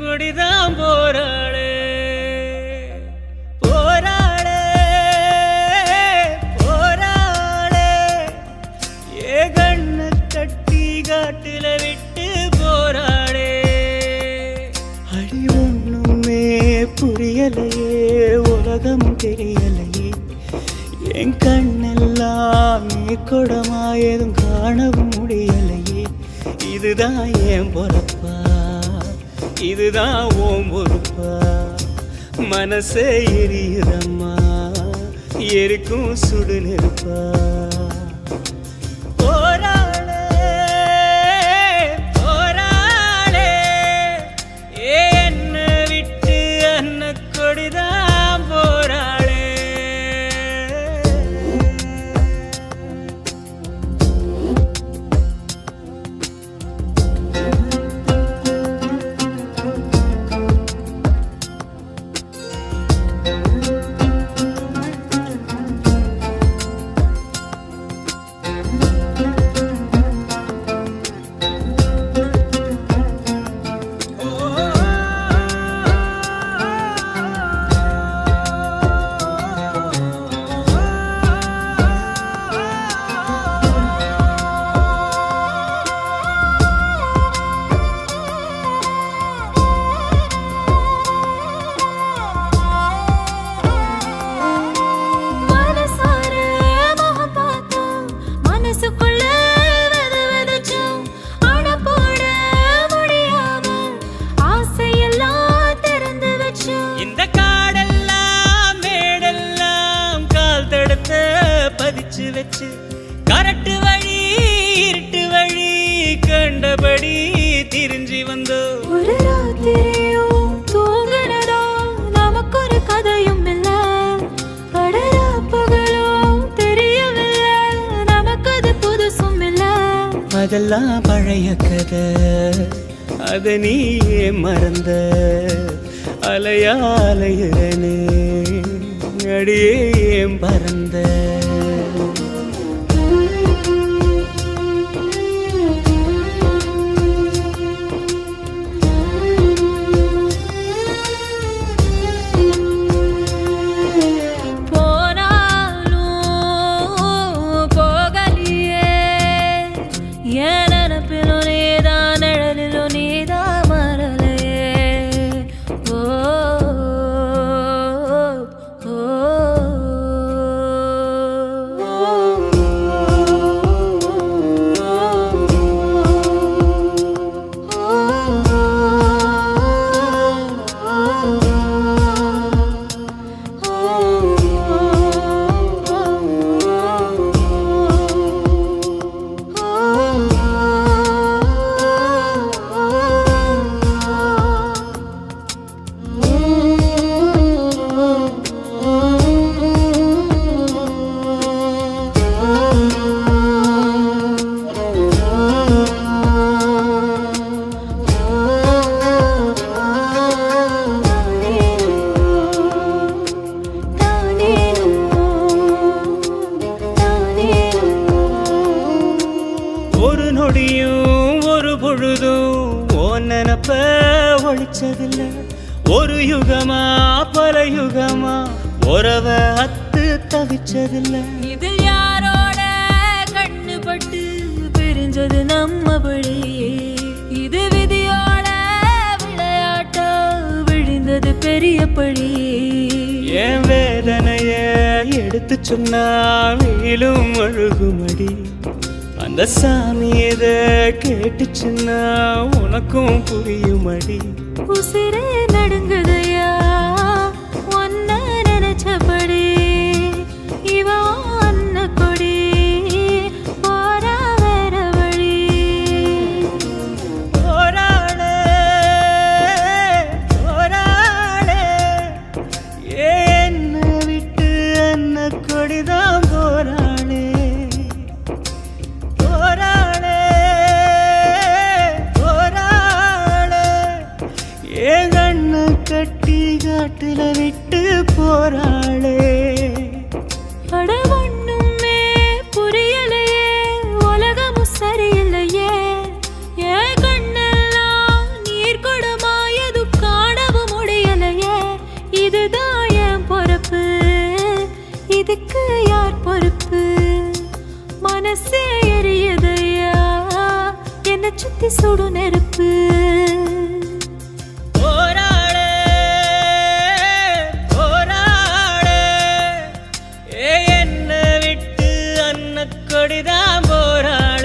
கொடிதான் போராளே போராளே போராளே ஏ கண்ண கட்டி காட்டுல விட்டு போராளே அடி ஒண்ணுமே புரியலையே உலகம் தெரியலையே என் கண்ணெல்லாம் நீ கொடமா எதுவும் காணவும் முடியலையே இதுதான் ஏன் பொறப்பா இதுதான் ஓம் பொறுப்பா மனசே எரியுதம்மா எரிக்கும் சுடு நெருப்பா போராளே போராளே என்ன விட்டு அன்ன கொடிதான் போராளே இந்த காடெல்லாம் மேடெல்லாம் கால் தடுத்த பதிச்சு வச்சு கரட்டு வழி இருட்டு வழி கண்டபடி திரிஞ்சி வந்தோ ஒரு ராத்திரியும் தூங்குறதோ நமக்கு ஒரு கதையும் இல்ல படரா பகலும் தெரியவில்லை நமக்கு அது புதுசும் இல்ல அதெல்லாம் பழைய கதை அத நீயே மறந்த அலையா அலையிறனே அடியே ஏன் பறந்த ஒரு நொடியும் ஒரு பொழுதும் ஓ நினப்ப ஒழிச்சதில்ல ஒரு யுகமா பல யுகமா உறவ அத்து தவிச்சதில்ல இதில் யாரோட கண்ணு பட்டு பிரிஞ்சது நம்மபடி இது விதியோட விளையாட்டா விழுந்தது பெரிய படி என் வேதனைய எடுத்து சொன்னா வீலும் அழுகுமடி அந்த சாமி எத கேட்டுச்சுன்னா உனக்கும் புரியுமடி உசிரே நடுங்குதையா ஒன்ன நினைச்சபடி இவ அன்ன கொடி போரா வேற வழி போராளே போராளே என்ன விட்டு அன்ன கொடிதான் போராளே போராளே போராளே ஏன் கண்ண கட்டி காட்டுல விட்டு போராளே அட ஒண்ணுமே புரியலையே உலகமும் சரியில்லையே ஏன் கண்ணெல்லாம் நீர் கொடமாயது அன்ன கொடிதான் போராளே.